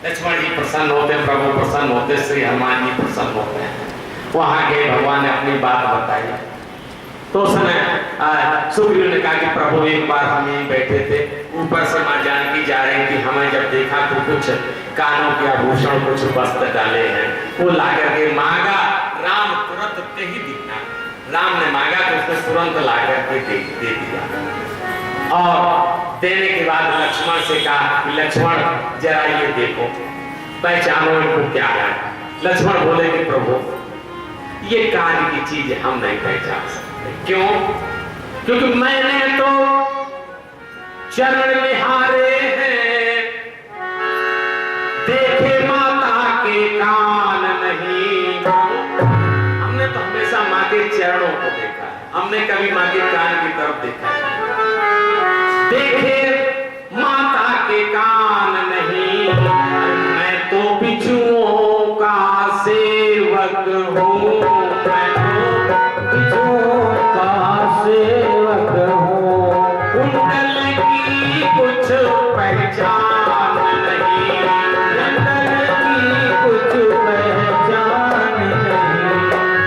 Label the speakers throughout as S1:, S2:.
S1: लक्ष्मण जी प्रसन्न होते, प्रभु प्रसन्न होते, श्री हनुमान जी प्रसन्न होते हैं। वहां गए, भगवान ने अपनी बात बताई। तो उसने सुग्रीव ने कहा कि प्रभु एक बार हम यहीं बैठे थे, ऊपर से मां जानकी जा रही थी, हमें जब देखा तो कुछ कानों के आभूषण, कुछ वस्त्र डाले हैं, वो ला करके मांगा। राम तुरंत ही दिखा, राम ने मांगा तो उसने तुरंत ला करके दे दिया। और देने के बाद लक्ष्मण से कहा कि लक्ष्मण जरा ये देखो, पहचानो इनको क्या है। लक्ष्मण बोले कि प्रभु ये कार्य की चीज हम नहीं पहचान सकते। क्यों? क्योंकि मैंने तो चरण निहारे हैं, देखे माता के कान नहीं। हमने तो हमेशा माँ के चरणों को देखा है, हमने कभी माँ के कान की तरफ देखा है। देखे माता के कान नहीं, मैं तो बिच्छुओं का सेवक हूँ, मैं तो बिच्छुओं का सेवक हूँ। कुंडल की कुछ पहचान नहीं, कुंडल की कुछ पहचान नहीं,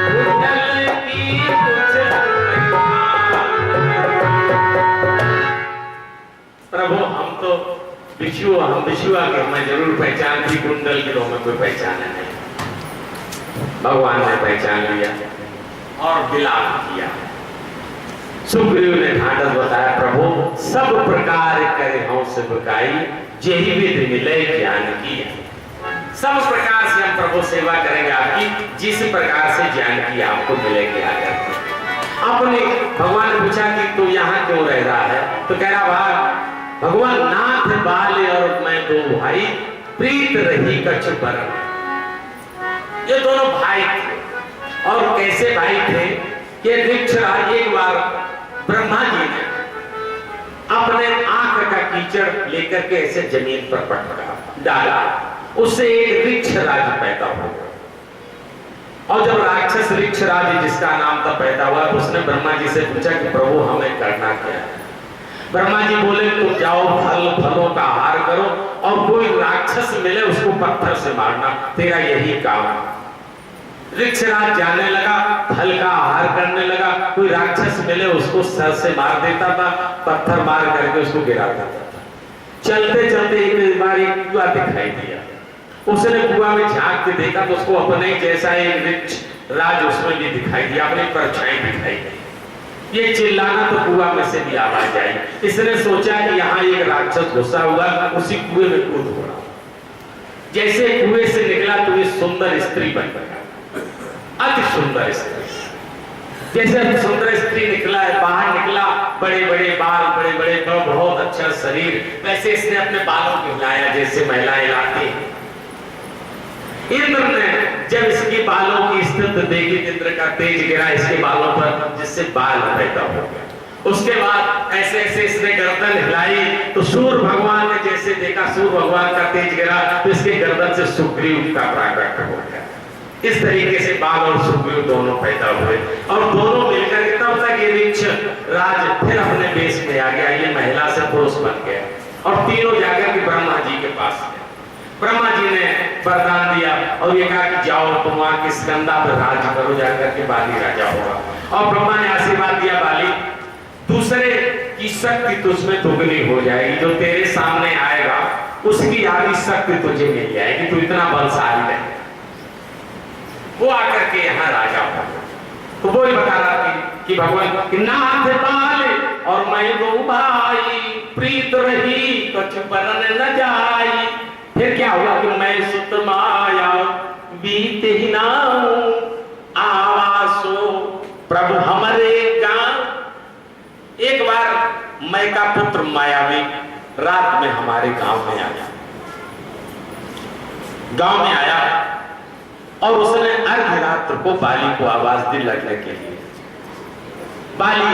S1: कुंडल की कुछ प्रभु हम तो बिछुआ, हम बिछुआ के हमें जरूर पहचान थी, कुंडल की तो हमें कोई पहचान नहीं। भगवान ने पहचान लिया और विलाप किया। सुग्रीव ने ढांढस बताया, प्रभु सब प्रकार करे हूं सेवकाई, जेहि विधि मिले ज्ञान की। सब प्रकार से हम प्रभु सेवा करेंगे आपकी, जिस प्रकार से ज्ञान की आपको मिलेगी। आकर अपने भगवान ने पूछा कि तू यहाँ क्यों रह रहा है? तो कह रहा भाई भगवान नाथ बाले और मैं दो भाई, प्रीत रही कछु बरन। ये दोनों भाई थे। और कैसे भाई थे कि वृक्षराज एक बार ब्रह्मा जी ने अपने आंख का कीचड़ लेकर के ऐसे जमीन पर पटका डाला, उससे एक वृक्षराज पैदा हो गया। और जब राक्षस वृक्षराज जिसका नाम था पैदा हुआ, तो उसने ब्रह्मा जी से पूछा कि प्रभु हमें करना क्या है? ब्रह्मा जी बोले तुम जाओ फलों का आहार करो, और कोई राक्षस मिले उसको पत्थर से मारना, तेरा यही काम है। वृक्षराज जाने लगा, फल का आहार करने लगा, कोई राक्षस मिले उसको सर से मार देता था, पत्थर मार करके उसको गिरा देता था। चलते चलते एक बार एक कुआं दिखाई दिया, उसने कुआं में झांक के देखा तो उसको अपने जैसा एक वृक्ष राज उसमें भी दिखाई दिया, अपनी परछाई दिखाई दी। ये चिल्लाना तो कुआं में से भी आवाज आई। इसने सोचा कि यहाँ एक राक्षस घुसा हुआ, उसी कुएं में कूद पड़ा। जैसे कुएं से निकला तो ये सुंदर स्त्री बन गया, अति सुंदर स्त्री। जैसे सुंदर स्त्री निकला है, बाहर निकला, बड़े बड़े बाल, बड़े बड़े बहुत अच्छा शरीर, वैसे इसने अपने बालों को हिलाया जैसे महिलाएं हिलाती हैं। इंद्र ने जब इसकी बालों की स्थिति देखी, इंद्र का तेज गिरा इसके बालों पर, जिससे बाल पैदा हो गए। उसके बाद ऐसे ऐसे इसने गर्दन हिलाई तो सूर्य भगवान ने जैसे देखा, सूर्य भगवान का तेज गिरा तो इसके गर्दन से सुग्रीव का प्राकट्य हो गया। इस तरीके से बाल और सुग्रीव दोनों पैदा हुए, और दोनों मिलकर के तब तक ये वृक्ष राज फिर अपने देश में आ गया, ये महिला से पुरुष बन गया। और तीनों जाकर के ब्रह्मा जी के पास गए। ब्रह्मा जी ने वरदान दिया और ये कहा कि जाओ तुम वहां की स्कंदा पर राज करो, जाकर के बाली राजा होगा। और ब्रह्मा ने आशीर्वाद दिया, बाली दूसरे की शक्ति तुझमें दुगनी हो जाएगी, जो तेरे सामने आएगा उसकी आधी शक्ति तुझे मिल जाएगी, तू इतना बलशाली है। वो आकर के यहाँ राजा होगा। तो वो ही बता रहा कि भगवान कि नाथ बाले और मैं दो भाई, प्रीत रही कछु बरन न जाई। फिर क्या हुआ कि मैं सुत माया बीत ही नाऊं, आवासो प्रभु हमारे गांव। एक बार मैं का पुत्र मायावी रात में हमारे गांव में आया, और उसने अर्धरात्र को बाली को आवाज दी लड़ने के लिए। बाली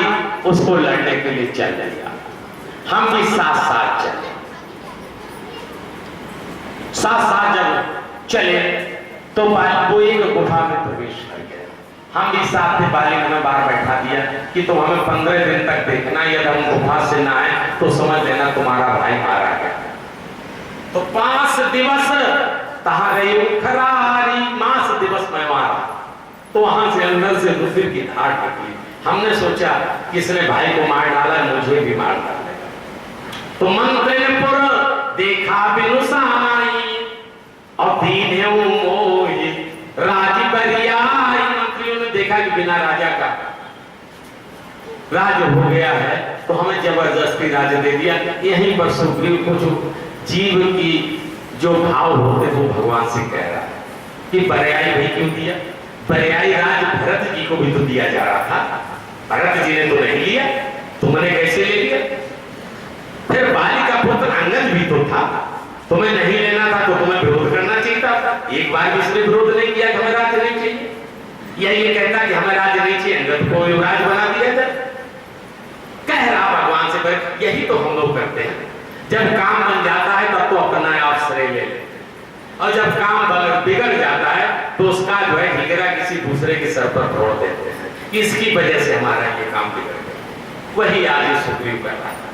S1: उसको लड़ने के लिए चल दिया, हम भी साथ साथ चले। साथ साथ जब चले तो वो एक गुफा में प्रवेश कर गया। हम भी साथ में बाली ने बाहर बैठा दिया कि तुम हमें 15 दिन तक देखना, यदि हम गुफा से ना आए तो समझ लेना तुम्हारा भाई मारा गया। तो 5 दिवस तहा गई खरारी मास दिवस में मारा। तो वहां से अंदर से रुधिर की धार निकली। हमने सोचा किसने भाई को मार डाला, मुझे भी मार डालेगा। तो मंत्रिपुर देखा बिनुसाई और दीने मोहि राज बरियाई। मंत्रियों ने देखा कि बिना राजा का राज हो गया है, तो हमें जबरदस्ती राज दे दिया। यहीं पर सुग्रीव को जो जीव की जो भाव होते वो भगवान से कह रहा है कि पर्यायी भाई क्यों दिया? पर्यायी राज भरत जी को भी तो दिया जा रहा था, भरत जी ने तो नहीं लिया, तुमने कैसे ले लिया? फिर बाली का पुत्र अंगद भी तो था, तुम्हें नहीं लेना था तो तुम्हें विरोध करना चाहिए था। एक बार भी इसने विरोध नहीं किया कि हमें राज नहीं चाहिए, या ये कहता कि हमें राज नहीं चाहिए, अंगद को युवराज बना दिया जाए। कह रहा भगवान से, पर यही तो हम लोग करते हैं। जब काम बन जाता है तब तो अपना आप श्रेय ले लेते हैं, और जब काम बिगड़ जाता है तो उसका जो है ठिकरा किसी दूसरे के सर पर फोड़ देते हैं। इसकी वजह से हमारा ये काम बिगड़ गया। वही आज सुग्रीव कर रहा था।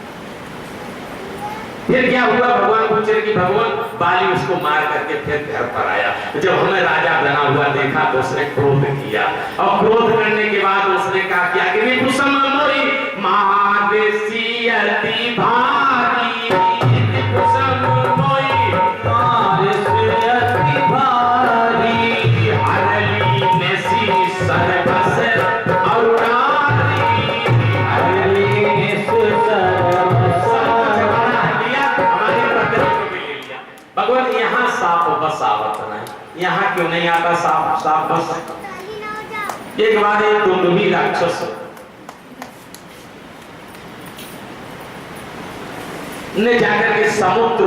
S1: फिर क्या हुआ? भगवान पूछे कि भगवान बाली उसको मार करके फिर घर पर आया। जब हमें राजा बना हुआ देखा तो उसने क्रोध किया, और क्रोध करने के बाद उसने कहा क्या कि कुसुम मोरी मावेसी अति भारी, कुसुम मोरी मावेसी अति भारी, हरली नेसी सरबस औरारी, हरली नेसी भगवान। यहाँ साफ बस आवत नहीं, यहाँ क्यों नहीं आता साफ साफ बस? एक बार एक दुंदुभी राक्षस ने जाकर के समुद्र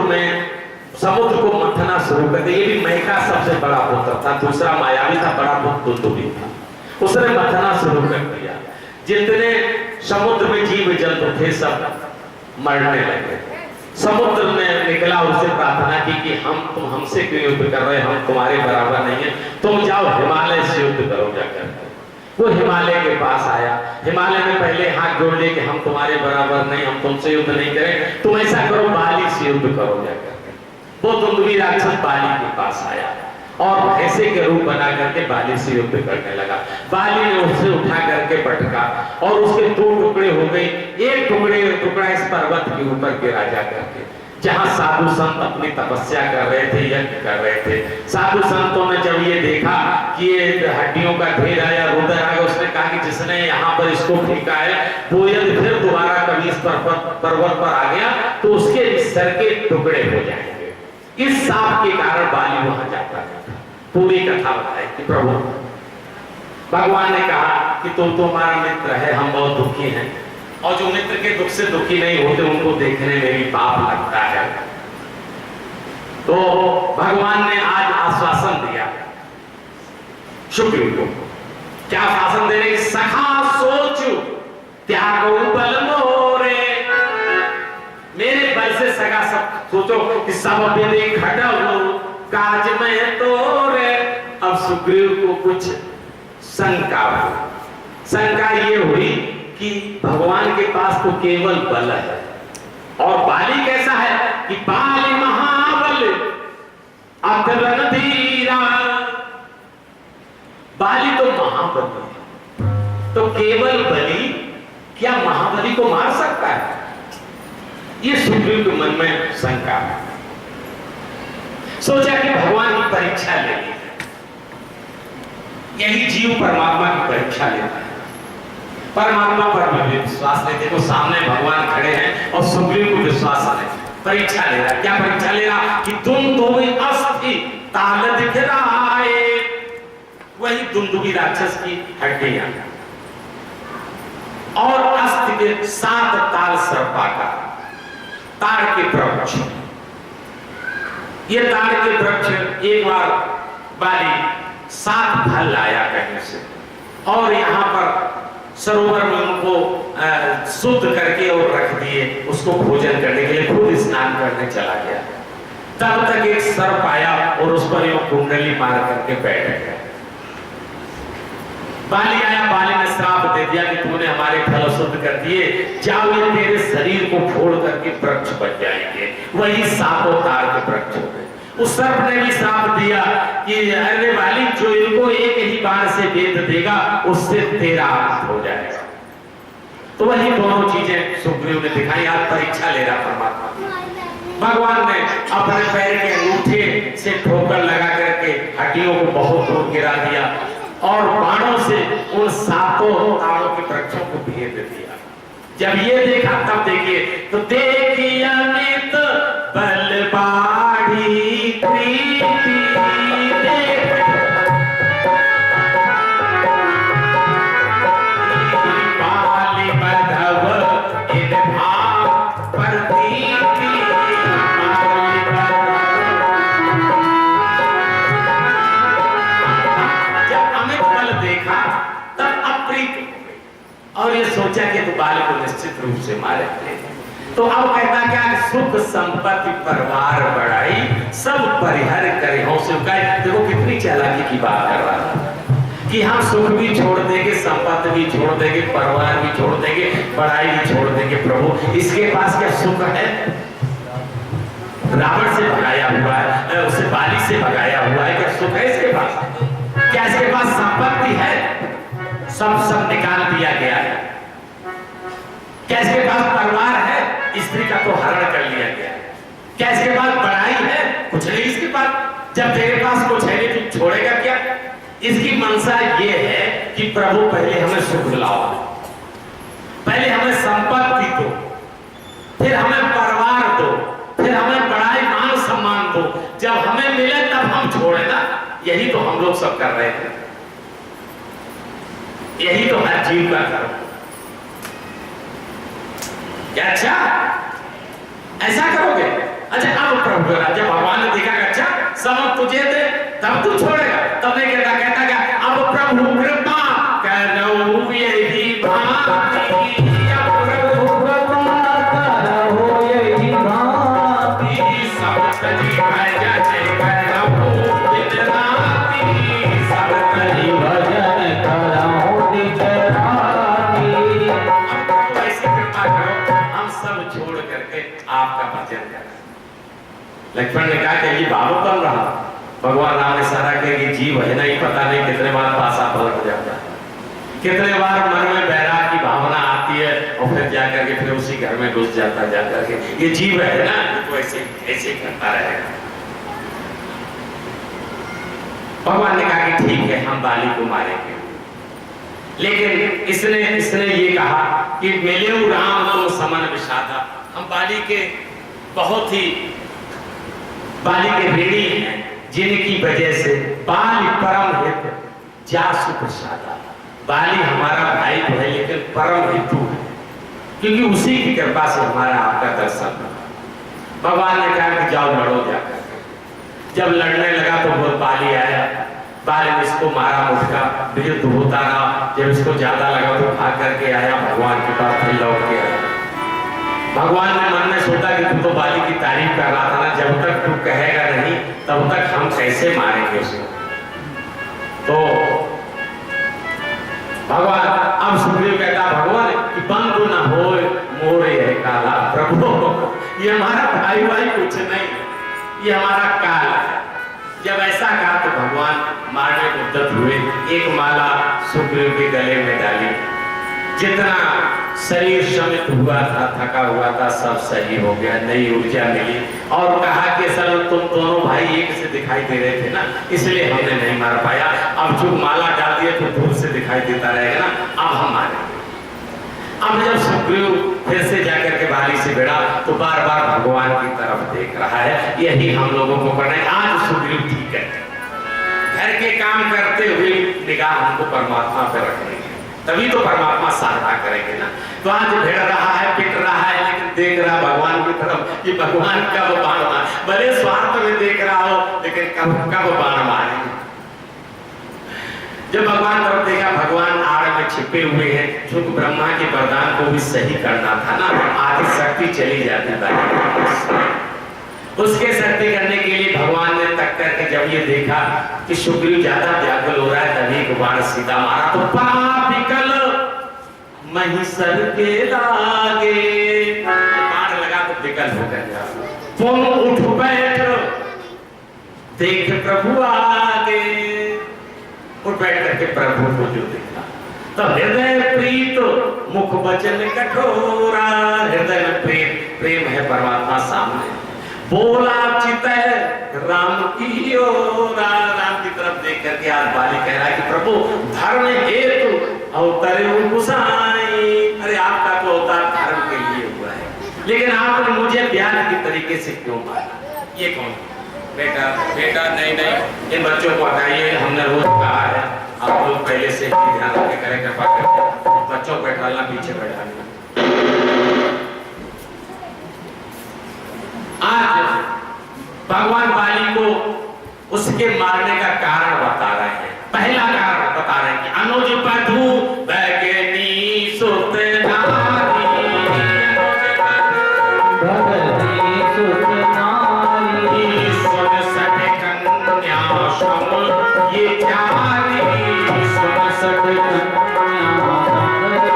S1: को मंथना शुरू कर दिया। ये भी मई का सबसे बड़ा पुत्र था, दूसरा मायावी था, बड़ा पुत्र दुंदुभी था। उसने मंथना शुरू कर दिया। जितने समुद्र में जीव जंतु थे सब मरने लगे। समुद्र ने निकला, उससे प्रार्थना की कि तुम हमसे क्यों युद्ध कर रहे, हम तुम्हारे बराबर नहीं है, तुम जाओ हिमालय से युद्ध करो जाकर। वो हिमालय के पास आया। हिमालय में पहले हाथ जोड़ लिए कि हम तुम्हारे बराबर नहीं, हम तुमसे युद्ध नहीं करें, तुम ऐसा करो बाली से युद्ध करो जाकर। वो दुंदुभी राक्षस बाली के पास आया और भैंसे के रूप बना करके बाली से युद्ध करने लगा। बाली ने उसे उठा करके पटका और उसके दो टुकड़े हो गए। एक टुकड़ा इस पर्वत के ऊपर गिरा जा करके, जहां साधु संत अपनी तपस्या कर रहे थे, यज्ञ कर रहे थे। साधु संतों ने जब ये देखा कि ये हड्डियों का ढेर आया, रुदर आया, उसने कहा कि जिसने यहाँ पर इसको फेंका है वो यदि फिर दोबारा कभी इस पर्वत पर आ गया तो उसके सर के टुकड़े हो जाएंगे। इस सांप के कारण बाली वहां जाता है। पूरी कथा बताए कि प्रभु भगवान ने कहा कि तुम तो हमारा मित्र है, हम बहुत दुखी हैं, और जो मित्र के दुख से दुखी नहीं होते उनको देखने में भी पाप लगता है। तो भगवान ने आज आश्वासन दिया शुक्र को। क्या आश्वासन दे रहे? सखा सोचू त्यागो बल मोरे, मेरे बल से सगा सब सोचो कि सब विधि खड़ो काज में तोरे। अब सुग्रीव को कुछ शंका हुई। शंका ये हुई कि भगवान के पास तो केवल बल है, और बाली कैसा है कि बाली महाबल अतरन धीरा। बाली तो महाबली है, तो केवल बली क्या महाबली को मार सकता है? ये सुग्रीव के मन में शंका है। सोचा कि भगवान की परीक्षा ले ली। यही जीव परमात्मा की परीक्षा लेता है, परमात्मा पर भी विश्वास ले। देखो सामने भगवान खड़े हैं और सुग्रीव को विश्वास है, परीक्षा ले रहा। क्या परीक्षा ले रहा? कि तुम तो अस्थि ताल दिख रहा है, वही दुंदुभी राक्षस की हड्डियां और अस्थि के 7 ताल सर्पाकार ताड़ के वृक्ष। ये ताड़ के वृक्ष एक बार बाली 7 फल लाया कहीं से, और यहाँ पर सरोवर में उनको शुद्ध करके और रख दिए, उसको भोजन करने के लिए खुद स्नान करने चला गया। तब तक एक सर्प आया और उस पर यूं कुंडली मार करके बैठ गया। बाली आया, बाली ने श्राप दे दिया कि तूने हमारे फल शुद्ध कर दिए, जाओ ये तेरे शरीर को फोड़ करके वृक्ष बन जाएंगे। वही 7 ताड़ के वृक्ष हो गए। उस सर्प ने भी श्राप दिया कि अरे वाली जो इनको एक ही बार से वेद देगा उससे तेरा अंत हो जाएगा। तो वही दोनों चीजें सुग्रीव ने दिखाई। आज परीक्षा ले रहा परमात्मा। भगवान ने अपने पैर के अंगूठे से ठोकर लगा करके हड्डियों को बहुत दूर गिरा दिया और बाणों से उन सातों तारों के वृक्षों को भेद दिया। जब ये देखा तब देखिए तो देखिए अमित बल बाढ़ी प्रीति बाली बधव इन भाव प्रतीति जब अमित बल देखा तब अप्रीत और ये सोचा कि तो बाल को निश्चित रूप से मारे। तो अब कहता क्या सुख संपत्ति परिवार बढ़ाई सब परिहर करे हौसले उगाए। देखो कितनी चालाकी की बात कर रहा था कि हम सुख भी छोड़ देंगे, संपत्ति भी छोड़ देंगे, परिवार भी छोड़ देंगे, पढ़ाई भी छोड़ देंगे। प्रभु इसके पास क्या सुख है? रावण से भगाया हुआ है, उसे बाली से भगाया हुआ है, क्या सुख है इसके पास? क्या इसके पास संपत्ति है? सब निकाल दिया गया है। क्या इसके पास परिवार है? स्त्री का तो हरण कर लिया गया। क्या इसके पास पढ़ाई है? कुछ नहीं इसके पास। जब तेरे पास कुछ है नहीं तो छोड़ेगा क्या? इसकी मनसा ये है कि प्रभु पहले हमें सुख दिलाओ, पहले हमें संपत्ति दो, फिर हमें परिवार दो, फिर हमें पढ़ाई मान सम्मान दो। जब हमें मिले तब हम छोड़े ना। यही तो हम लोग सब कर रहे थे, यही तो हर जीव का कर्म। क्या अच्छा ऐसा करोगे? अच्छा अब प्रभु जब भगवान ने देखा कि अच्छा सब तुझे दे तब तू छोड़ेगा, तब नहीं कहता क्या अब प्रभु कृपा करो यही भांति, अब प्रभु कृपा करो यही भांति, सब तजी भजन करो दिन राति, सब तजी भजन करो दिन राति। अब ऐसी कृपा करो हम सब छोड़ करके आपका भजन करें। लक्ष्मण ने कहा कि ये बाबू बन रहा। भगवान राम ने सारा कहा कि जीव है ना, ही पता नहीं कितने बार पासा पलट जाता है, कितने बार मन में बैराग की भावना आती है और फिर जाकर के फिर उसी घर में घुस जाता जाकर के। ये जीव है ना, तो ऐसे ऐसे करता रहेगा। भगवान ने कहा कि ठीक है हम बाली को मारेंगे, लेकिन इसने ये कहा कि मिले राम तो समन विषादा। हम बाली के बहुत ही बाली के ऋणी हैं, जिनकी वजह से बाली परम हित जासु प्रसादा। बाली हमारा भाई तो है लेकिन परम हितु है, क्योंकि उसी की कृपा से हमारा आपका दर्शन हुआ। भगवान ने कहा कि जाओ लड़ो जाकर। जब लड़ने लगा तो वो बाली आया, बाली ने इसको मारा, मुझका विरुद्ध होता रहा। जब इसको ज्यादा लगा तो भाग करके आया भगवान के पास, फिर लौट के आया। भगवान ने मन में सोचा कि तू तो बाली की तारीफ कर रहा था ना, जब तक तू कहेगा नहीं तब तक हम कैसे मारेंगे उसको। तो भगवान अब सुग्रीव कहता भगवान कि बंधु न हो मोरे है काला। प्रभु ये हमारा भाई भाई कुछ नहीं, ये हमारा काल है। जब ऐसा कहा तो भगवान मारने को उद्यत हुए। एक माला सुग्रीव के गले में डाली, जितना शरीर श्रमित हुआ था, थका हुआ था, सब सही हो गया, नई ऊर्जा मिली। और कहा कि सर तुम दोनों भाई एक से दिखाई दे रहे थे ना, इसलिए हमने नहीं मार पाया। अब जो माला डाल दिए तो दूर से दिखाई देता रहेगा ना, अब हम मारेंगे। अब जब सुग्रीव फिर से जाकर के बाली से भिड़ा तो बार बार भगवान की तरफ देख रहा है। यही हम लोगों को करना है। आज सुग्रीव ठीक है, घर के काम करते हुए निगाह हमको परमात्मा पे रखनी है, तभी तो परमात्मा सहायता करेंगे ना। तो आज भिड़ रहा है, पिट रहा है, लेकिन देख रहा भगवान की तरफ कि भगवान कब बाण मारे। भले स्वार्थ में देख रहा हो, लेकिन कब बाण मारे। जब भगवान तरफ देखा, भगवान आड़ में छिपे हुए हैं। क्योंकि ब्रह्मा के वरदान को भी सही करना था ना, आधी शक्ति चली जाती है। उसके शक्ति करने के लिए भगवान ने तक करके जब ये देखा कि सुग्रीव ज्यादा व्याकुल हो रहा है, तभी भगवान सीधा मारा तो पापिकल महिषर के लागे। बाण लगा तो विकल हो गया। तुम उठ बैठ देख प्रभु आगे। और बैठ करके प्रभु को जो देखा, तो हृदय प्रीत मुख वचन कठोरा। हृदय में प्रेम है परमात्मा सामने। बोला चित राम की ओर, राम की तरफ देख करके आज बाली कह रहा है कि प्रभु धर्म हेतु अवतरे गुसाई। अरे आपका तो अवतार धर्म के लिए हुआ है, लेकिन आपने मुझे ब्याज की तरीके से क्यों मारा? ये कौन? बेटा बेटा नहीं नहीं, इन बच्चों को हटाइए। हमने रोज कहा है, आप लोग पहले से ही ध्यान रखे करें, कृपा करके बच्चों को बैठाना, पीछे बैठाना। आज भगवान बाली को उसके मारने का कारण बता रहे हैं। पहला कारण बता रहे हैं कि अनुज बधू बैगनी सुत नारी, भगनी सुत नारी, सुन सके कन्या सम ये चारी, सुन सके कन्या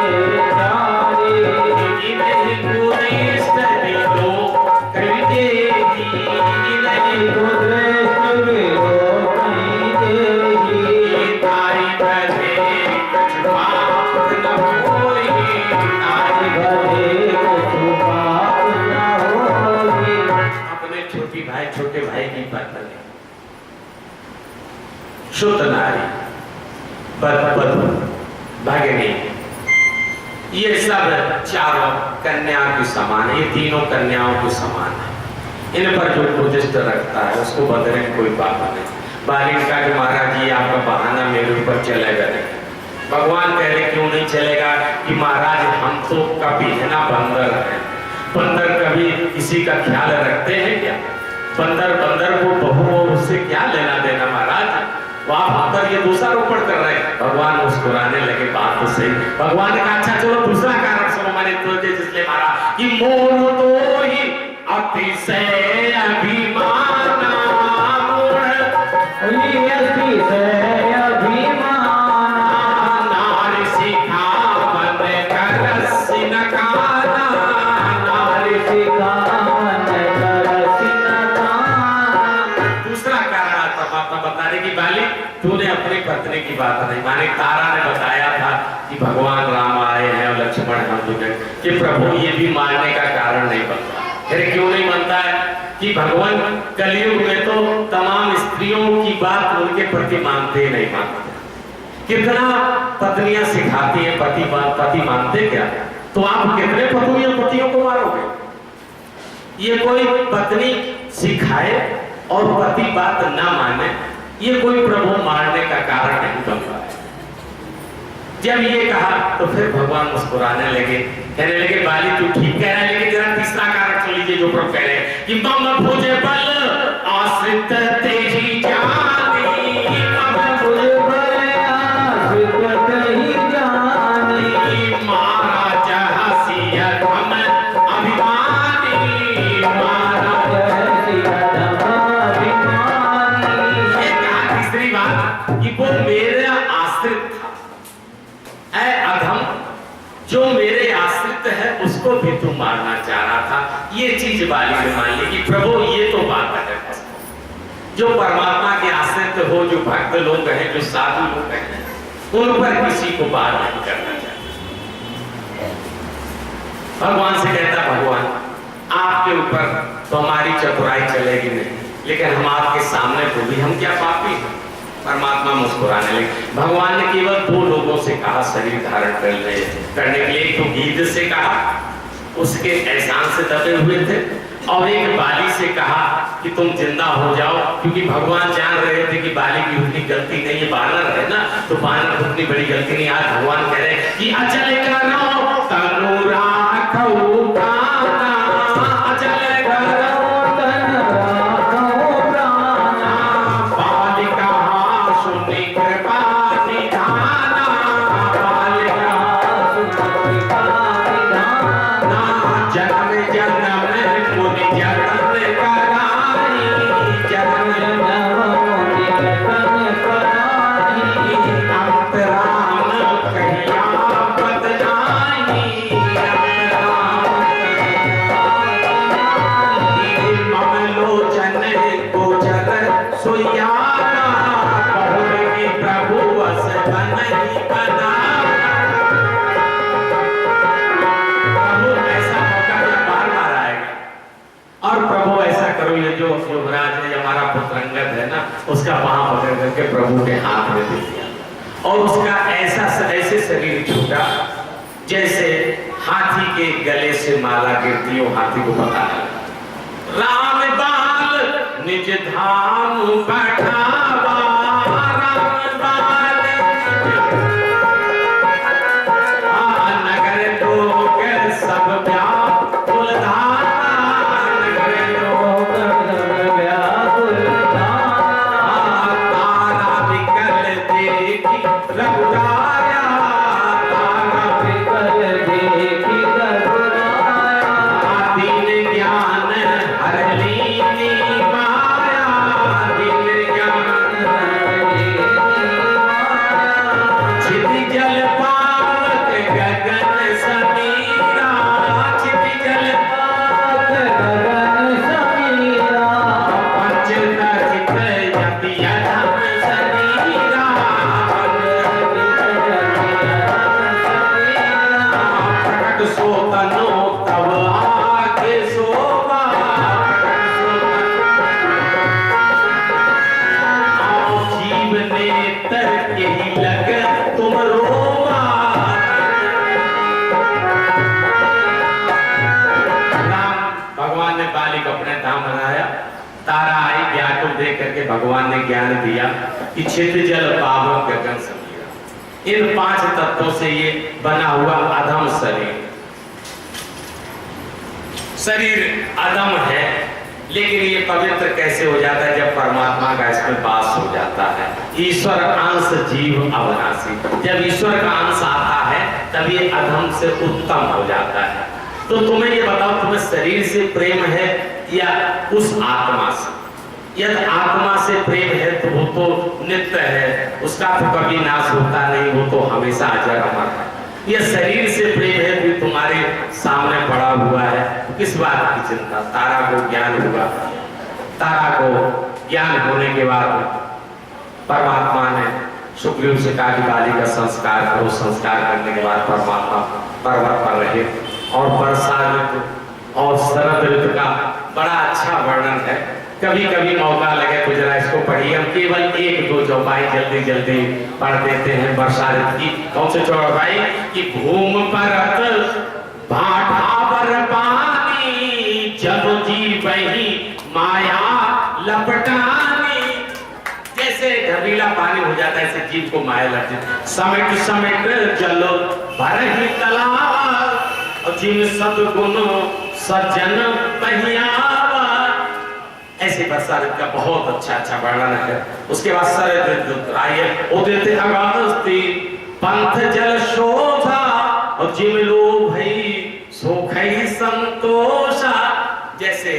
S1: ये चारी, इन्हें कुदेश दिलो कवि देगी, इन्हें कुदेश दिलो कवि देगी, तारी बजे कुछ बात न होगी, तारी बजे कुछ बात न होगी। अपने छोटे भाई की बात करें। शुद्ध नारी, बधू, भगिनी, ये सब चारों कन्याओं के समान है। ये तीनों कन्याओं के समान है। इन पर जो प्रतिष्ठ रखता है उसको बदलने में कोई बात नहीं। बाली का कि महाराज जी आपका बहाना मेरे ऊपर चलेगा नहीं। भगवान कह रहे क्यों नहीं चलेगा कि महाराज हम तो कभी है ना बंदर है। बंदर कभी किसी का ख्याल रखते हैं क्या? बंदर को बहू और उससे क्या लेना देना महाराज? वहां पर ये दोषारोपण कर रहे हैं। भगवान मुस्कुराने लगे, बात तो सही। भगवान ने कहा अच्छा चलो दूसरा कारण सुनो, मैंने तो जिसलिए मारा कि मोर तो ही अतिशय अभिमान, अतिशय अभिमान, नारी सिखावन करसि नकारा, नारी सिखावन करसि नकारा। दूसरा कारण आता बताने की बाली, तूने अपनी पत्नी की बात नहीं मानी। तारा ने बताया था कि भगवान राम आए हैं और लक्ष्मण हम तुझे, कि प्रभु ये भी मारने का कारण नहीं बनता। फिर क्यों नहीं बनता है कि भगवान कलयुग में तो तमाम स्त्रियों की बात उनके प्रति मानते नहीं मानते। कितना पत्नियां सिखाती है, पति मानते क्या? तो आप कितने पतियों को मारोगे? ये कोई पत्नी सिखाए और पति बात ना माने, ये कोई प्रभु मारने का कारण नहीं बनता है। जब ये कहा तो फिर भगवान मुस्कुराने लगे, कहने लगे बाली तू ठीक कह रहा है, लेकिन जरा तीसरा कारण सुन लीजिए जो प्रभु कह रहे हैं कि मम भुज बल आश्रित तेहि जानी, मम भुज बल आश्रित तेहि जानी, महाराज हसिया हम अभिमानी, महाराज हसिया अभिमानी। ये कहा तीसरी बात कि वो मेरा आश्रित था, अधम जो मेरे आश्रित है उसको भी तू मारना चाह रहा था। ये चीज बाली ने मान ली कि प्रभु ये तो बात है, जो परमात्मा के आश्रित हो, जो भक्त लोग हैं, जो साधु लोग हैं, उन पर किसी को बात नहीं करना चाहिए। भगवान से कहता भगवान आपके ऊपर तो हमारी चतुराई चलेगी नहीं, लेकिन हम आपके सामने तो भी हम क्या पापी हैं? परमात्मा मुस्कुराने लगे। भगवान ने केवल दो लोगों से कहा शरीर धारण करने के लिए, एक तो गीध से कहा, उसके एहसान से दबे हुए थे, और एक बाली से कहा कि तुम जिंदा हो जाओ, क्योंकि भगवान जान रहे थे कि बाली की उतनी गलती नहीं है, बानर है ना, तो बानर उतनी बड़ी गलती नहीं। आज भगवान कह रहे हैं कि अचल करो तनु राखो प्राणा, अचल करो तनु राखो प्राणा, बालिका सुनि कृपा निधाना, बालिका सुनि कृपा निधाना, जन्म जन्म मुनि जन्म कराई, जन्म जन्म मुनि जन्म कराई, अंतराम कहिया बदनाई, अंतराम मम लोचन गोचर सोया प्रभु बस नहीं बना। प्रभु ऐसा मौका क्या बार बार आएगा। और प्रभु ऐसा करो, ये जो युवराज है हमारा पुत्र अंगद है ना, उसका पांव पकड़ करके प्रभु के हाथ में दे दिया और उसका ऐसे शरीर छूटा जैसे हाथी के गले से माला गिरती हो, हाथी को पता लगा। राम बाल निज धाम पठावा, राम बाल नगर लोग सब व्याकुल धारा, नगर लोग सब व्याकुल धारा। तारा निकल देखी रघुराया, तारा निकल देखी रघुराया। दीन ज्ञान हर लीनी माया, दीन ज्ञान हर लीनी माया। छिति जल पावक गगन समीरा, छिति जल पावक गगन समीरा। पंच तजित यति अधम शरीरा, प्रकट सो तनो तब आगे शोभा, जीव नेत्र यही लग तुम रोवा। राम भगवान ने बाली को अपने धाम बनाया। तारा आई, ज्ञान को देख करके भगवान ने ज्ञान दिया कि छिति जल पावक गगन समीरा। इन 5 तत्वों से ये बना हुआ अधम शरीर अधम है, लेकिन ये पवित्र कैसे हो जाता है जब परमात्मा का इसमें वास हो जाता है। ईश्वर अंश जीव अविनाशी, जब ईश्वर का अंश आता है तब ये अधम से उत्तम हो जाता है। तो तुम्हें ये बताओ, तुम्हें शरीर से प्रेम है या उस आत्मा से? यदि आत्मा से प्रेम है तो वो तो नित्य है, उसका तो कभी नाश होता नहीं, वो तो हमेशा अजर अमर है। यह शरीर से प्रेम है भी तुम्हारे सामने पड़ा हुआ है, किस बात की चिंता। तारा को ज्ञान हुआ, तारा को ज्ञान होने के बाद परमात्मा ने सुग्रीव से कहा कि बाली का संस्कार करो। संस्कार करने के बाद परमात्मा पर्वत पर रहे और वर्षा ऋतु और शरद ऋतु का बड़ा अच्छा वर्णन है। कभी कभी मौका लगे तो जरा इसको पढ़िए। हम केवल 1-2 चौपाई जल्दी जल्दी पढ़ देते हैं वर्षा ऋतु की। कौन से चौपाई? कि भूम परत भाटावर पानी, जब जी वही माया लपटानी। जैसे ढबीला पानी हो जाता है ऐसे जीव को माया लग जाती। समेट समेट चलो भर ही तालाब, और जिन सद्गुण सज्जन पहियावा। ऐसे वर्षा ऋतु का बहुत अच्छा वर्णन है। उसके बाद शरद ऋतु आइए, उदित अगस्ती पंथ जल शोभा, और जिम लो भई सोखई संतोषा। जैसे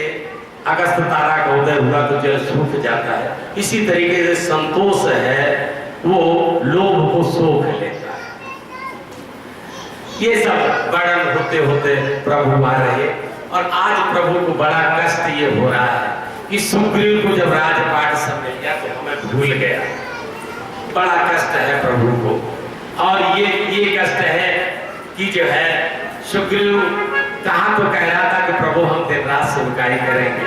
S1: अगस्त तारा का उदय हुआ तो जल सूख जाता है, इसी तरीके से संतोष है वो लोभ को सोख लेता है। ये सब वर्णन होते होते प्रभु आ रहे, और आज प्रभु को बड़ा कष्ट ये हो रहा है कि सुग्रीव को जब राजपाट सब मिल गया तो हमें भूल गया। बड़ा कष्ट है प्रभु को। और ये कष्ट है कि जो है सुग्रीव कहा तो कह रहा था कि प्रभु हम दिन रात सेवकाई करेंगे,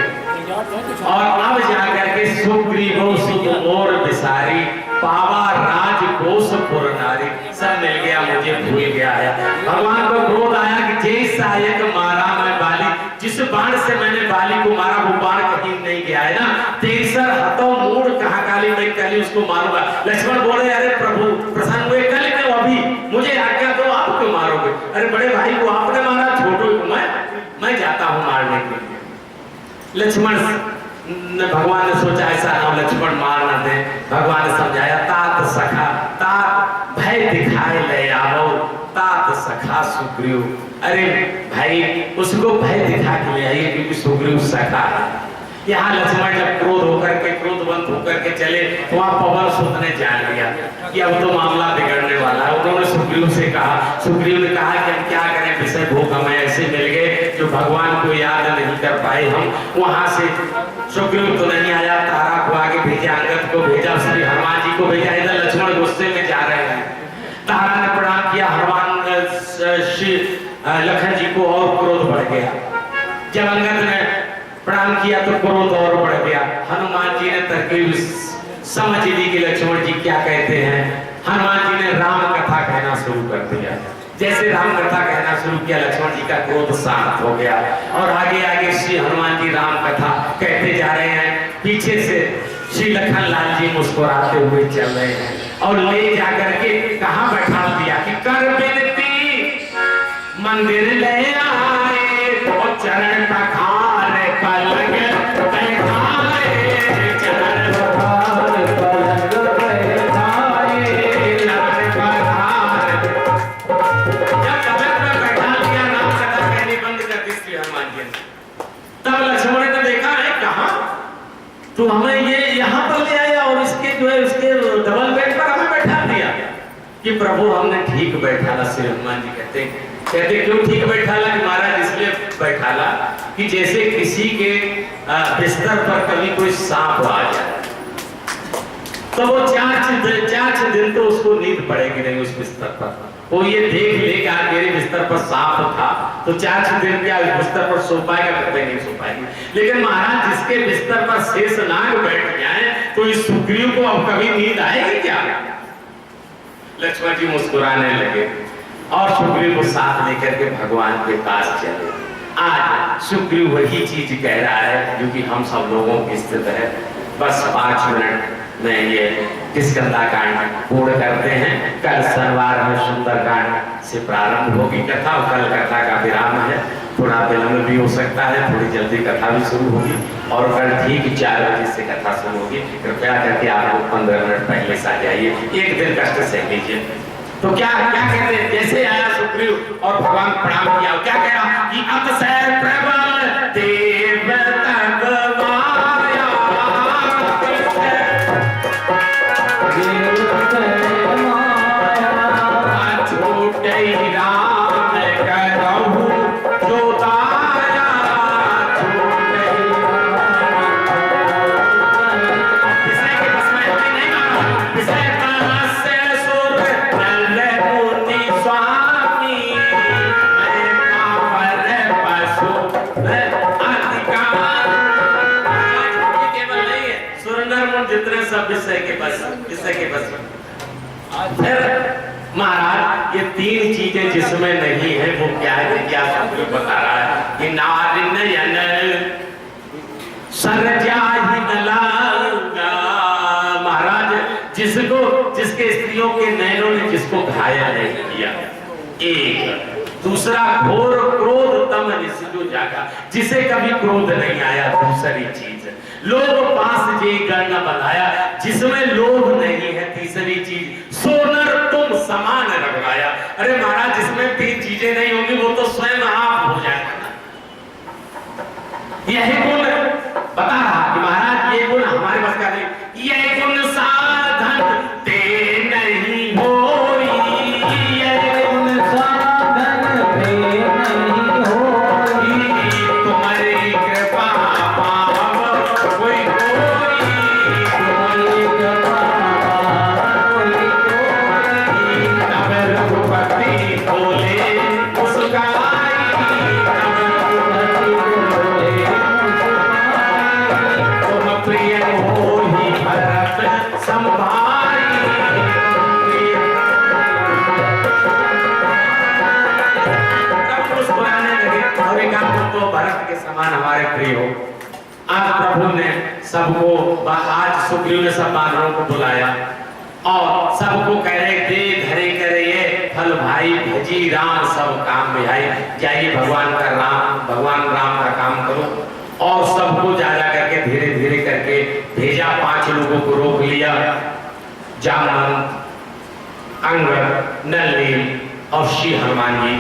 S1: और अब जाकर के सुग्रीव सुध मोर बिसारी, पावा राज कोष पुर नारी। सब मिल गया, मुझे भूल गया है। भगवान को क्रोध आया कि जय सहायक मारा मैं बाली, जिस बाण से मैंने बाली को मारा वो बाण कहीं नहीं गया है ना। 63 हथों मूड कहा काली, मैं कल ही उसको मारूंगा। लक्ष्मण बोले अरे प्रभु प्रसन्न हुए, कल क्यों, अभी मुझे आज्ञा दो, आप क्यों मारोगे? अरे बड़े भाई को आपने मारा, छोटो को मैं जाता हूँ मारने के लिए। लक्ष्मण भगवान ने सोचा ऐसा ना लक्ष्मण मार ना दे। भगवान ने समझाया, तात सखा तात भय दिखाए ले आवो, तात सखा सुग्रीव। अरे भाई उसको भय दिखा के ले आइए क्योंकि सुग्रीव सखा है। यहाँ लक्ष्मण जब क्रोधवंत होकर के चले तो वहाँ पवन सुत ने जान लिया कि अब तो मामला बिगड़ने वाला है। उन्होंने सुग्रीव से कहा, सुग्रीव ने कहा कि हम क्या करें, विषय भोग हमें ऐसे मिल गए जो भगवान को याद नहीं कर पाए हम। वहां से सुग्रीव तो नहीं आया, तारा को आगे भेजा लखन जी को और क्रोध बढ़ गया। जब अंगद ने प्रणाम किया तो क्रोध और बढ़ गया। हनुमान जी ने तरकीब समझ ली कि लक्ष्मण जी क्या कहते हैं। हनुमान जी ने राम कथा कहना शुरू कर दिया। जैसे राम कथा कहना शुरू किया, लक्ष्मण जी का क्रोध शांत हो गया और आगे आगे श्री हनुमान जी राम कथा कहते जा रहे हैं। पीछे से श्री लखन लाल जी मुस्कुराते हुए चल रहे हैं और ले जाकर के कहां बैठा दिया कि कर बिनती मंदिर ले आए तो चरण पखार पलंग बैठाए, चरण पखार पलंग बैठाए, चरण पखार। जब कबर पर बैठा दिया, राम कथा कहनी बंद कर दी श्री हनुमान जी ने। तब लक्ष्मण ने देखा है कहां तो हमें ये यहाँ पर ले आया और इसके जो है उसके डबल बेड पर हमें बैठा दिया कि प्रभु हमने ठीक बैठाला। श्री हनुमान जी कहते क्यों ठीक बैठाला? कि महाराज इसलिए बैठाला कि जैसे किसी के बिस्तर पर कभी कोई सांप आ जाए तो वो 4 दिन तो उसको नींद पड़ेगी नहीं उस बिस्तर पर। वो ये देख लेगा मेरे बिस्तर पर सांप था तो 4 दिन क्या उस बिस्तर पर सो पाएगा? कभी नहीं सो पाएगी। लेकिन महाराज जिसके बिस्तर पर शेषनाग बैठ जाए तो इस सुग्रीव को अब कभी नींद आएगी क्या? लक्ष्मण जी मुस्कुराने लगे और सुग्रीव को साथ लेकर के भगवान के पास चले। आज सुग्रीव वही चीज कह रहा है जो कि हम सब लोगों की स्थिति है। बस 5 मिनट में ये किष्किंधा कांड पूर्ण करते हैं। कल शनिवार है, सुंदरकांड से प्रारंभ होगी कथा और कल कथा का विराम है। थोड़ा विलंब भी हो सकता है, थोड़ी जल्दी कथा भी शुरू होगी और कल ठीक 4 बजे से कथा शुरू होगी। कृपया करके आप लोग 15 मिनट पहले से आ जाइए, एक दिन कष्ट सह लीजिए। तो क्या कहते हैं? जैसे आया सुग्रीव और भगवान प्रणाम किया, क्या कह रहा कि अतिशय प्रबल देव तब माया, छूटे राम करहु जो दाया, छूटे विषय के बस में हमें नहीं माना। विषय से सुर नल मुनि स्वामी, मैं पावर पशु अधिकार। केवल नहीं है, सुर नर मुनि जितने सब विषय के बस में। फिर महाराज ये 3 चीजें जिसमें नहीं है वो क्या है? क्या सुग्रीव बता रहा है कि नारी नयन सरजाहि न लागा। महाराज जिसके स्त्रियों के नयनों ने जिसको घायल नहीं किया। एक दूसरा घोर क्रोध तम निस्यो जागा, जिसे कभी क्रोध नहीं आया। दूसरी चीज लोभ पास जे गण बनाया, जिसमें लोभ नहीं है। तीसरी चीज सोनर तुम समान रगड़ाया। अरे महाराज जिसमें 3 चीजें नहीं होंगी वो तो स्वयं आप हो जाएगा ना। यही गुण बता रहा कि महाराज ये गुण हमारे बस का नहीं। ये गुण साधन ते नहीं होई, ये गुण साधन ते नहीं होई, तुम्हारी कृपा पाव कोई कोई, तुम्हारी कृपा कोई कोई, तब रघुपति बोले मुस्काई, तब रघुपति बोले मुस्काई, तुम प्रिय मोहि भरत संभाई। तब मुस्कुराने लगे और एक आप तो भरत के समान हमारे प्रिय हो। आज प्रभु ने सबको, आज सुग्रीव ने सब बानरों को बुलाया और सबको कह रहे दे धरे करे ये फल भाई भजी राम सब काम में आई। जाइए भगवान राम का काम करो। और सबको जा करके धीरे धीरे करके भेजा। 5 लोगों को रोक लिया, जामवंत, अंगद, नल और श्री हनुमान जी।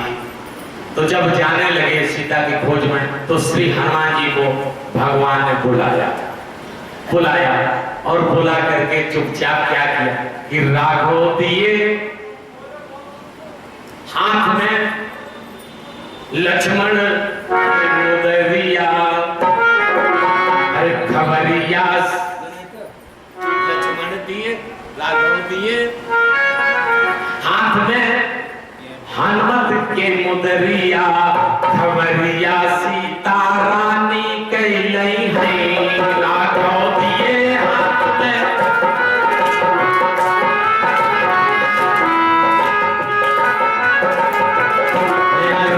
S1: तो जब जाने लगे सीता की खोज में तो श्री हनुमान जी को भगवान ने बुलाया और बुला करके चुपचाप क्या किया कि राघव दिए हाथ में, लक्ष्मण मुदरिया, अरे खबरिया। लक्ष्मण दिए, राघव दिए हाथ में, हनुमत के मुदरिया खबरिया सीता रानी कैलई है राघव दिए हाथ में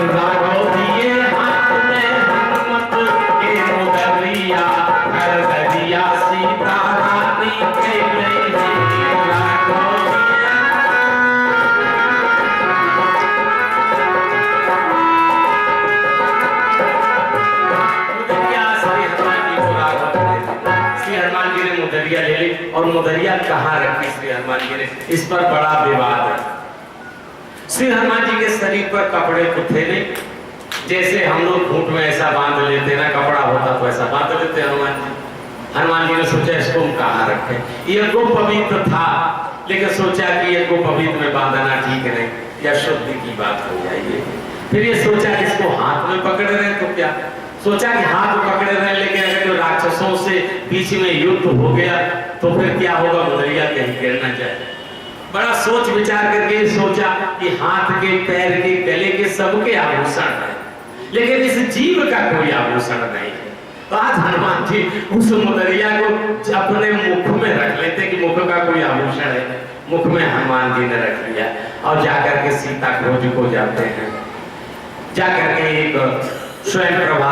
S1: राघव दिए हाथ में हनुमत के मुदरिया खबरिया सीता रानी कैलई है राघव मुदरिया ले ली। और मुदरिया कहाँ रखी श्री हनुमान जी ने, इस पर बड़ा विवाद है। श्री हनुमान जी के शरीर पर कपड़े तो थे नहीं, जैसे हम लोग घूंट में ऐसा बांध लेते ना, कपड़ा होता तो ऐसा बांध लेते हनुमान जी। हनुमान जी ने सोचा इसको हम कहाँ रखें, ये को पवित्र था, लेकिन सोचा कि ये को पवित्र में बांधना ठीक नहीं, या शुद्धि की बात हो जाएगी। फिर ये सोचा कि इसको हाथ में पकड़े रहे तो क्या, सोचा कि हाथ पकड़े रहे, लेकिन अगर जो राक्षसों से बीच में युद्ध हो गया तो फिर क्या होगा, मुदरिया कहीं गिरना चाहिए। बड़ा सोच विचार करके सोचा कि हाथ के, पैर के, गले के सबके आभूषण है, लेकिन इस जीव का कोई आभूषण नहीं है। तो आज हनुमान जी उस मुदरिया को अपने मुख में रख लेते कि मुख का कोई आभूषण है, मुख में हनुमान जी ने रख लिया। और जाकर के सीता खोज को जाते हैं, जाकर के एक स्वयं प्रभा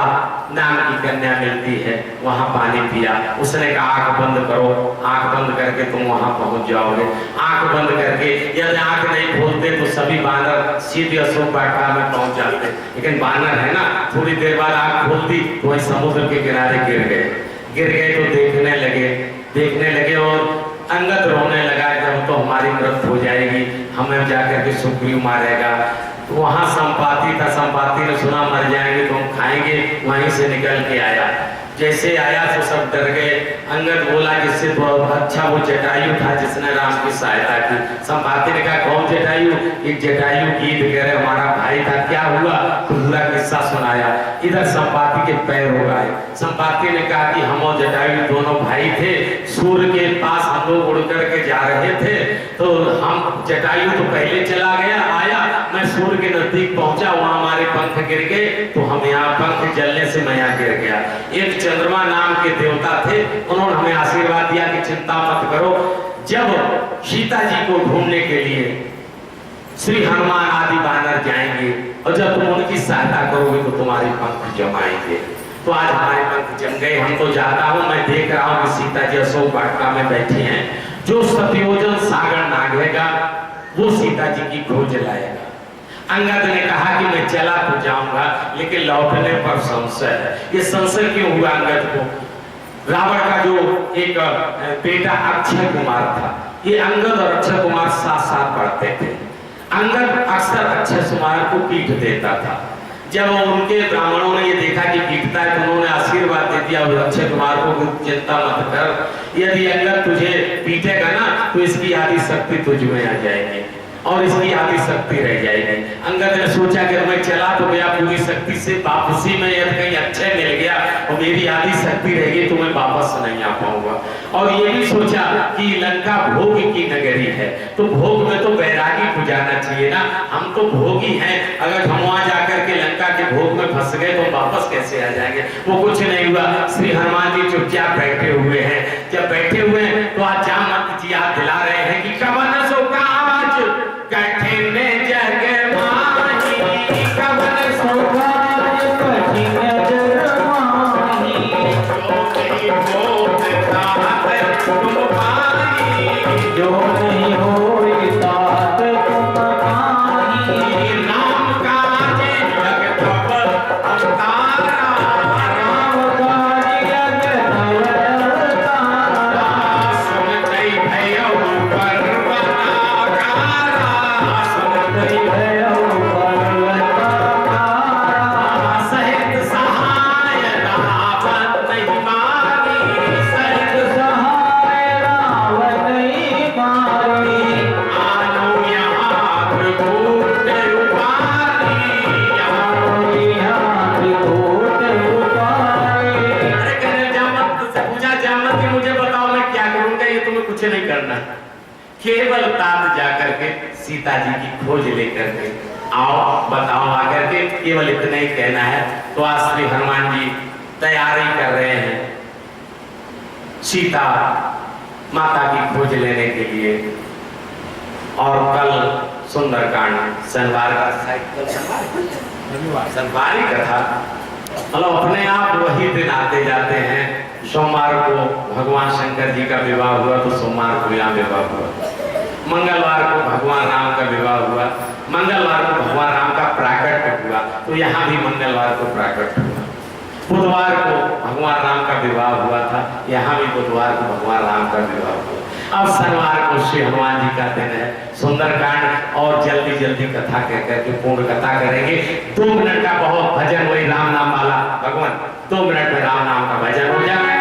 S1: नाम की कन्या मिलती है, वहां पानी पिया। उसने कहा आंख बंद करो, आंख बंद करके तुम वहां पहुंच जाओगे। आंख बंद करके, यदि आंख नहीं खोलते तो सभी बानर सीधे अशोक वाटिका में पहुंच जाते, लेकिन बानर है ना, थोड़ी देर बाद आंख खोलती तो वही समुद्र के किनारे गिर गए तो देखने लगे और अंगद रोने लगा, जब तो हमारी मृत्यु हो जाएगी, हमें जाकर के सुग्रीव मारेगा। वहां संपाति था, संपाति ने सुना मर जाएंगे तो हम खाएंगे, वहीं से निकल के आया। जैसे आया तो सब डर गए। अंगद बोला जिससे बहुत अच्छा वो जटायु था जिसने राम की सहायता की। संपाति ने कहा कौन जटायु, एक जटायु गीत कह रहे हमारा भाई था, क्या हुआ, तो पूरा किस्सा सुनाया। इधर संपाति के पैर हो गए। संपाति ने कहा कि हम और जटायु दोनों भाई थे, सूर्य के पास हम लोग उड़ करके जा रहे थे, तो हम जटायु तो पहले चला गया, आया, मैं सूर्य के नजदीक पहुंचा, वहां हमारे पंख गिर गए, तो हम यहाँ पंख जलने से मैं यहाँ गिर गया। एक चंद्रमा नाम के देवता थे, उन्होंने हमें आशीर्वाद दिया कि चिंता मत करो, जब सीता जी को ढूंढने के लिए श्री हनुमान आदि बानर जाएंगे और जब तुम उनकी सहायता करोगे तो तुम्हारे पंख जमाएंगे। तो आज हमारे पंख जम गए, हम तो जाता हूँ, मैं देख रहा हूँ कि सीता जी अशोक वाटिका में बैठी हैं, जो सत्योजन सागर नागेगा वो सीता जी की खोज लाएगा। अंगद ने कहा कि मैं चला तो जाऊंगा, लेकिन लौटने पर संशय है। ये संशय क्यों हुआ अंगद को, रावण का जो एक बेटा अक्षय कुमार था, ये अंगद और अक्षय कुमार साथ साथ पढ़ते थे। अंगद अक्सर अक्षय कुमार को पीट देता था। जब उनके ब्राह्मणों ने ये देखा कि पीटता है तो उन्होंने आशीर्वाद दे दिया अक्षय कुमार को, चिंता मत कर, यदि अंगद तुझे पीटेगा ना तो इसकी आदि शक्ति तुझ में आ जाएगी और इसकी आदि शक्ति रह जाएगी। अंगद ने सोचा कि मैं चला तो गया पूरी शक्ति से, वापसी में यदि कहीं अक्षय मिल गया और मेरी आदि शक्ति रहेगी तो मैं वापस नहीं आ पाऊंगा। और ये भी सोचा कि लंका भोग की नगरी है, तो भोग में तो बैरागी बुझाना चाहिए ना, हम तो भोगी हैं, अगर हम वहां जाकर के लंका के भोग में फंस गए तो वापस कैसे आ जाएंगे। वो कुछ नहीं हुआ, श्री हनुमान जी चुपचाप बैठे हुए हैं। जब बैठे हुए हैं तो आज जामवंत जी याद दिला रहे हैं कि कवन सो काज कठिन जग माही, कवन सो काज कठिन जग माही, जो नहीं होई तात तुम पाही, नाम काज जग तब अवतारा, राम काज जग तब अवतारा, सुन जय भैया केवल तात जाकर के सीता जी की खोज लेकर के आओ बताओ आकर के, केवल इतना ही कहना है। तो आज श्री हनुमान जी तैयारी कर रहे हैं सीता माता की खोज लेने के लिए। और कल सुंदरकांड शनिवार का शनिवार ही का था, मतलब अपने आप वही दिन आते जाते हैं। सोमवार को भगवान शंकर जी का विवाह हुआ तो सोमवार को यहाँ विवाह हुआ, मंगलवार को भगवान राम का विवाह हुआ, मंगलवार को भगवान राम का प्राकट्य हुआ तो यहाँ भी मंगलवार को प्राकट्य हुआ। बुधवार को भगवान राम का विवाह हुआ था, यहाँ भी बुधवार को भगवान राम का विवाह हुआ। अब शनिवार को श्री हनुमान जी का दिन है सुंदरकांड, और जल्दी जल्दी कथा कह करके पूर्ण कथा करेंगे। 2 मिनट का बहुत भजन, वही राम नाम वाला भगवान, 2 मिनट में राम नाम का भजन हो जाए।